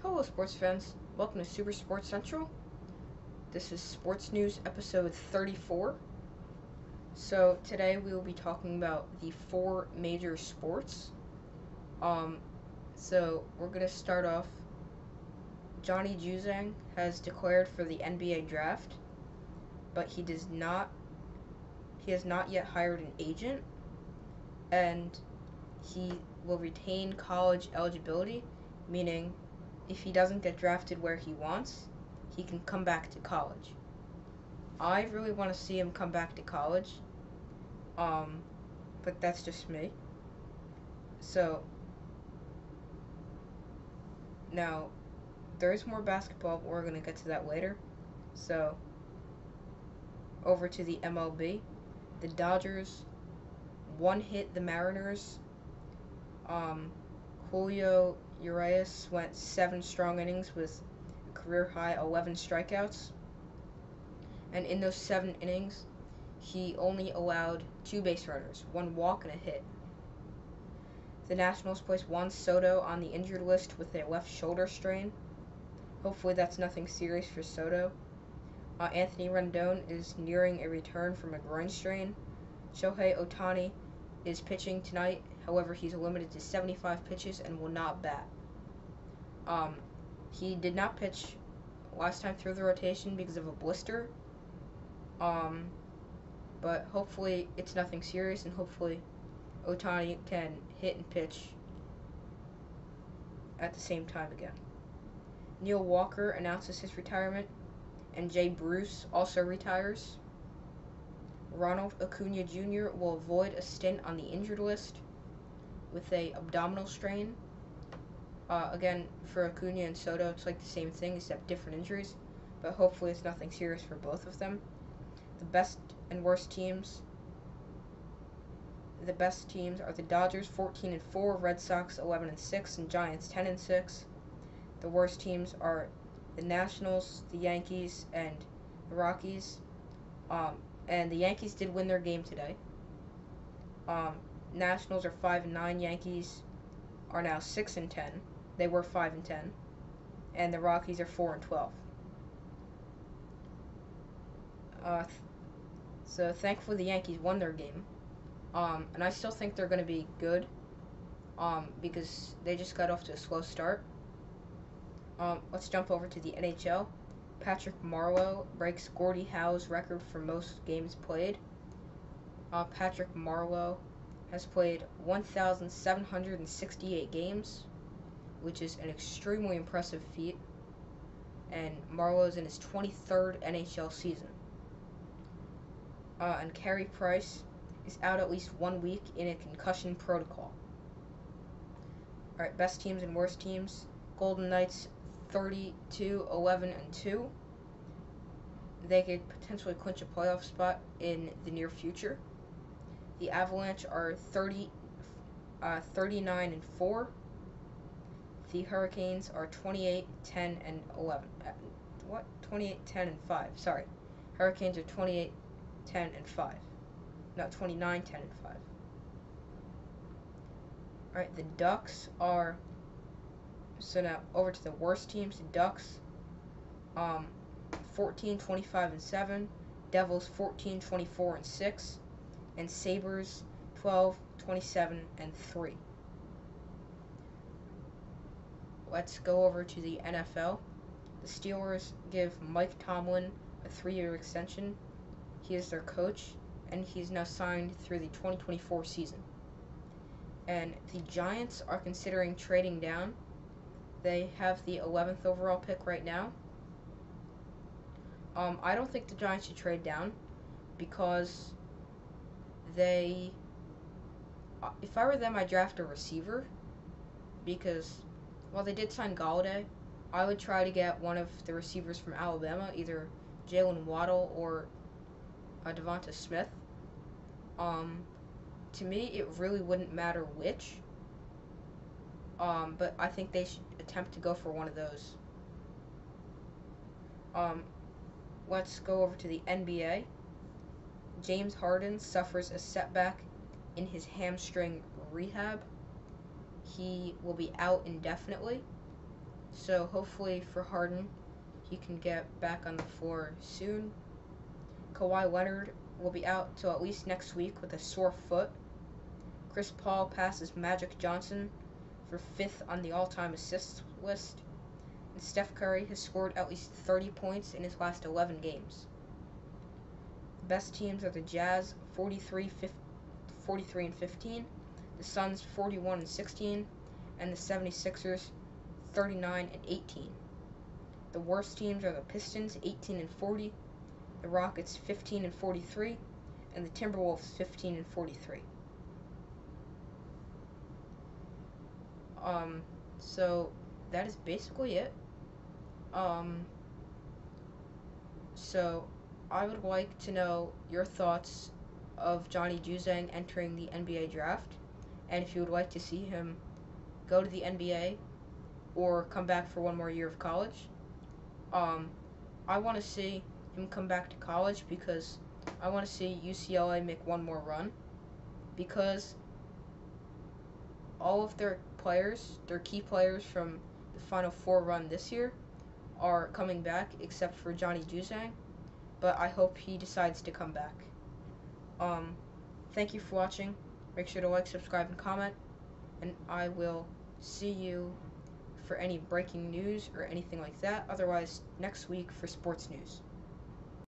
Hello, sports fans. Welcome to Super Sports Central. This is Sports News episode 34. So, today we will be talking about the four major sports. Um, we're going to start off. Johnny Juzang has declared for the NBA draft, but he has not yet hired an agent, and he will retain college eligibility, meaning if he doesn't get drafted where he wants, he can come back to college. I really want to see him come back to college, but that's just me. So, now, there is more basketball, but we're going to get to that later. So, over to the MLB. The Dodgers one-hit the Mariners. Julio Urias went 7 strong innings with a career-high 11 strikeouts. And in those 7 innings, he only allowed 2 base runners, 1 walk and a hit. The Nationals placed Juan Soto on the injured list with a left shoulder strain. Hopefully that's nothing serious for Soto. Anthony Rendon is nearing a return from a groin strain. Shohei Ohtani is pitching tonight. However, he's limited to 75 pitches and will not bat. He did not pitch last time through the rotation because of a blister. But hopefully it's nothing serious, and hopefully Ohtani can hit and pitch at the same time again. Neil Walker announces his retirement, and Jay Bruce also retires. Ronald Acuna Jr. will avoid a stint on the injured list with a abdominal strain. Again, for Acuna and Soto, it's like the same thing except different injuries, but hopefully it's nothing serious for both of them. The best and worst teams. The best teams are the Dodgers 14-4, Red Sox 11-6, and Giants 10-6. The worst teams are the Nationals, the Yankees, and the Rockies. And the Yankees did win their game today. Nationals are 5-9. Yankees are now 6-10. They were 5-10, and the Rockies are 4-12. So thankfully the Yankees won their game. And I still think they're going to be good. Because they just got off to a slow start. Let's jump over to the NHL. Patrick Marleau breaks Gordie Howe's record for most games played. Patrick Marleau has played 1,768 games, which is an extremely impressive feat. And Marleau's in his 23rd NHL season. And Carey Price is out at least 1 week in a concussion protocol. Alright, best teams and worst teams. Golden Knights 32-11-2. They could potentially clinch a playoff spot in the near future. The Avalanche are 39-4. The Hurricanes are 28-10-11. 28-10-5. Sorry. Hurricanes are 28-10-5. Not 29-10-5. Alright, the Ducks are... So now, over to the worst teams. The Ducks, 14-25-7. Devils, 14-24-6. And Sabres, 12-27-3. Let's go over to the NFL. The Steelers give Mike Tomlin a 3-year extension. He is their coach, and he's now signed through the 2024 season. And the Giants are considering trading down. They have the 11th overall pick right now. I don't think the Giants should trade down because if I were them, I'd draft a receiver, because while they did sign Galladay, I would try to get one of the receivers from Alabama, either Jalen Waddle or Devonta Smith. To me, it really wouldn't matter which, but I think they should attempt to go for one of those. Let's go over to the NBA. James Harden suffers a setback in his hamstring rehab. He will be out indefinitely. So hopefully for Harden, he can get back on the floor soon. Kawhi Leonard will be out till at least next week with a sore foot. Chris Paul passes Magic Johnson for 5th on the all-time assists list. And Steph Curry has scored at least 30 points in his last 11 games. The best teams are the Jazz 43 and 15, the Suns 41 and 16, and the 76ers 39 and 18. The worst teams are the Pistons 18 and 40, the Rockets 15 and 43, and the Timberwolves 15 and 43. So that is basically it. So I would like to know your thoughts of Johnny Juzang entering the NBA draft, and if you would like to see him go to the NBA or come back for one more year of college. I want to see him come back to college because I want to see UCLA make one more run, because all of their players, their key players from the Final Four run this year, are coming back except for Johnny Juzang, but I hope he decides to come back. Thank you for watching. Make sure to like, subscribe, and comment, and I will see you for any breaking news or anything like that. Otherwise, next week for sports news.